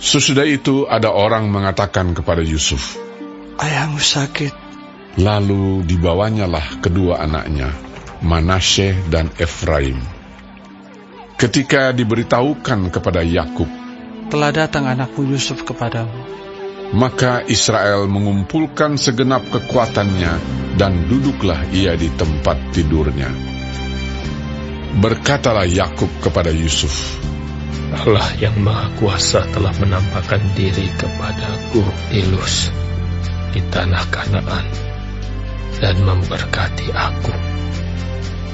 Sesudah itu ada orang mengatakan kepada Yusuf, "Ayahmu sakit." Lalu dibawanyalah kedua anaknya, Manasye dan Efraim. Ketika diberitahukan kepada Yakub, "Telah datang anakmu Yusuf kepadamu," maka Israel mengumpulkan segenap kekuatannya dan duduklah ia di tempat tidurnya. Berkatalah Yakub kepada Yusuf, Allah yang Maha Kuasa telah menampakkan diri kepadaku di Luz, di tanah Kanaan, dan memberkati aku,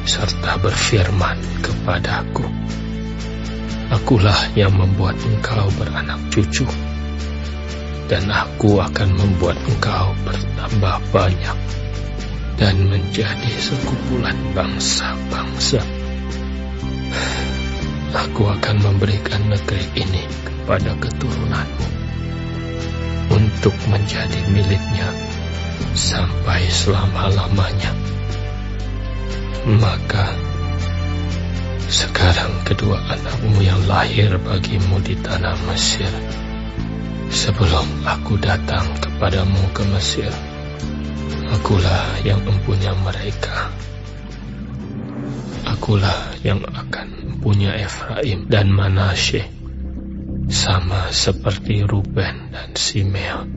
serta berfirman kepadaku, Akulah yang membuat engkau beranak cucu, dan aku akan membuat engkau bertambah banyak, dan menjadi sekumpulan bangsa-bangsa. Aku akan memberikan negeri ini kepada keturunanmu, untuk menjadi miliknya sampai selama-lamanya. Maka sekarang kedua anakmu yang lahir bagimu di tanah Mesir, sebelum aku datang kepadamu ke Mesir, akulah yang mempunyai mereka. Akulah yang akan mempunyai Efraim dan Manasye, sama seperti Ruben dan Simeon.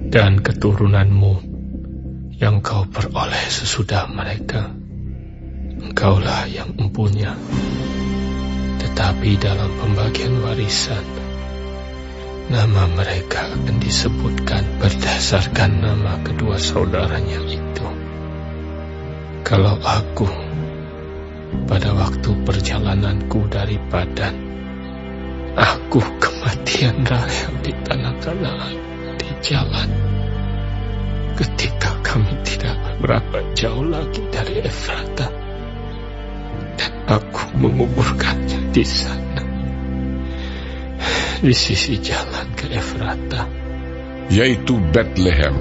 Dan keturunanmu yang kau peroleh sesudah mereka, engkaulah yang mempunyai. Tetapi dalam pembagian warisan, nama mereka akan disebutkan berdasarkan nama kedua saudaranya itu. Kalau aku pada waktu perjalananku dari Padan, aku kematian Rahel di tanah Kanaan di jalan, ketika kami tidak berapa jauh lagi dari Efrata, dan aku menguburkannya di sana, di sisi jalan ke Efrata, yaitu Betlehem.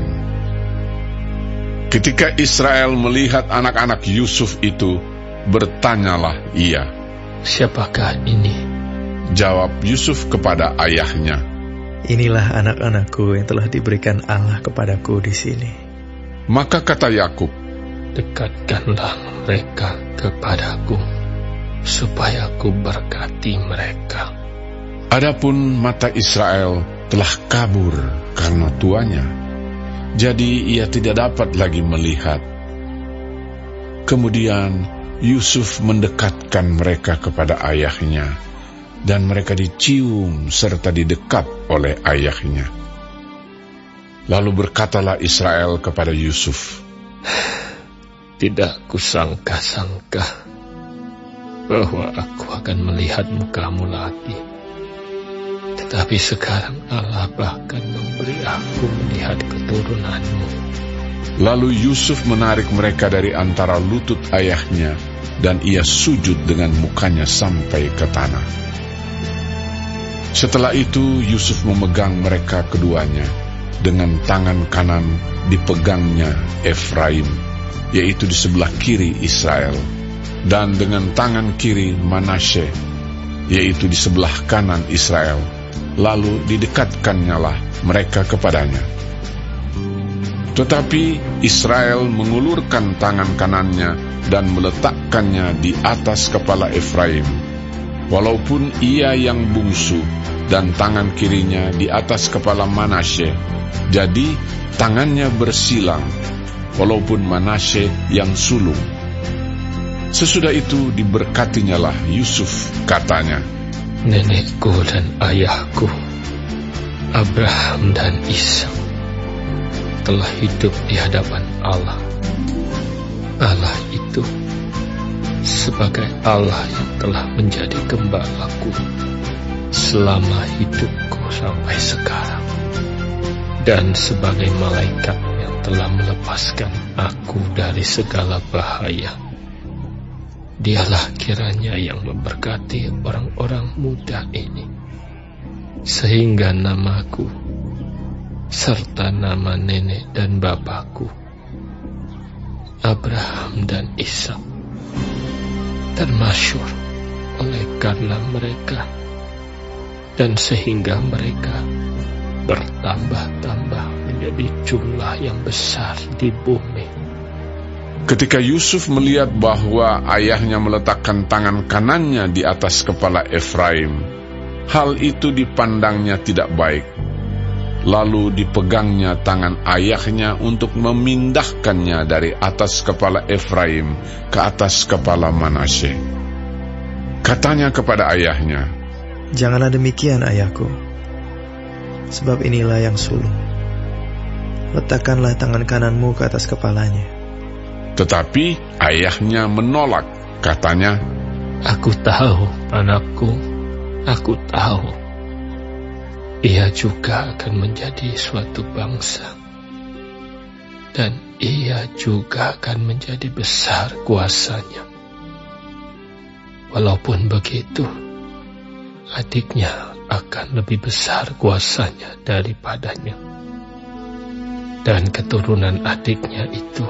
Ketika Israel melihat anak-anak Yusuf itu, bertanyalah ia, siapakah ini? Jawab Yusuf kepada ayahnya, Inilah anak-anakku yang telah diberikan Allah kepadaku di sini. Maka kata Yakub, dekatkanlah mereka kepadaku, supaya aku berkati mereka. Adapun mata Israel telah kabur karena tuanya, jadi ia tidak dapat lagi melihat. Kemudian Yusuf mendekatkan mereka kepada ayahnya, dan mereka dicium serta didekat oleh ayahnya. Lalu berkatalah Israel kepada Yusuf, tidak kusangka-sangka bahwa aku akan melihat mukamu lagi. Tetapi sekarang Allah bahkan memberi aku melihat keturunanmu. Lalu Yusuf menarik mereka dari antara lutut ayahnya, dan ia sujud dengan mukanya sampai ke tanah. Setelah itu Yusuf memegang mereka keduanya, dengan tangan kanan dipegangnya Efraim, yaitu di sebelah kiri Israel, dan dengan tangan kiri Manasye, yaitu di sebelah kanan Israel. Lalu didekatkannyalah mereka kepadanya. Tetapi Israel mengulurkan tangan kanannya dan meletakkannya di atas kepala Efraim, walaupun ia yang bungsu, dan tangan kirinya di atas kepala Manasye. Jadi tangannya bersilang, walaupun Manasye yang sulung. Sesudah itu diberkatinyalah Yusuf, katanya, nenekku dan ayahku, Abraham dan Ishak, telah hidup di hadapan Allah. Allah itu sebagai Allah yang telah menjadi gembalaku selama hidupku sampai sekarang, dan sebagai malaikat yang telah melepaskan aku dari segala bahaya. Dialah kiranya yang memberkati orang-orang muda ini, sehingga namaku serta nama nenek dan bapakku, Abraham dan Ishak, termasyhur oleh karena mereka, dan sehingga mereka bertambah-tambah menjadi jumlah yang besar di bumi. Ketika Yusuf melihat bahwa ayahnya meletakkan tangan kanannya di atas kepala Efraim, hal itu dipandangnya tidak baik. Lalu dipegangnya tangan ayahnya untuk memindahkannya dari atas kepala Efraim ke atas kepala Manasye. Katanya kepada ayahnya, "Janganlah demikian, ayahku, sebab inilah yang sulung. Letakkanlah tangan kananmu ke atas kepalanya." Tetapi ayahnya menolak. Katanya, "Aku tahu, anakku, aku tahu. Ia juga akan menjadi suatu bangsa, dan ia juga akan menjadi besar kuasanya. Walaupun begitu, adiknya akan lebih besar kuasanya daripadanya, dan keturunan adiknya itu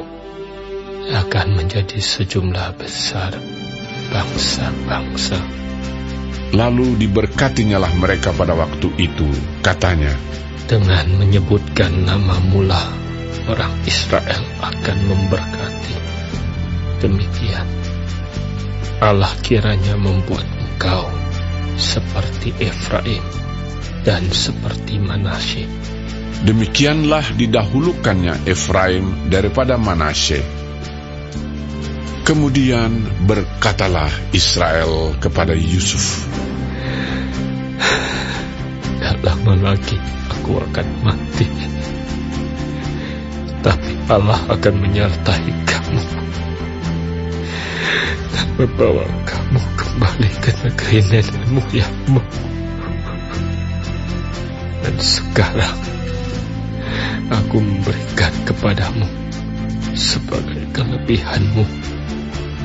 akan menjadi sejumlah besar bangsa-bangsa." lalu diberkatinyalah mereka pada waktu itu. Katanya, "Dengan menyebutkan namamu lah orang Israel akan memberkati. Demikian Allah kiranya membuat engkau seperti Efraim dan seperti Manasye." demikianlah didahulukannya Efraim daripada Manasye. Kemudian berkatalah Israel kepada Yusuf, "Tak lama lagi aku akan mati, tapi Allah akan menyertai kamu dan membawa kamu kembali ke negeri nenek moyangmu. Dan sekarang aku memberikan kepadamu sebagai kelebihanmu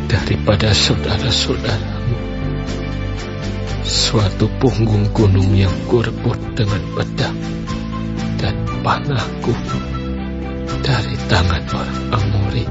daripada saudara-saudaramu suatu punggung gunung yang kurebut dengan pedang dan panahku dari tangan orang Amori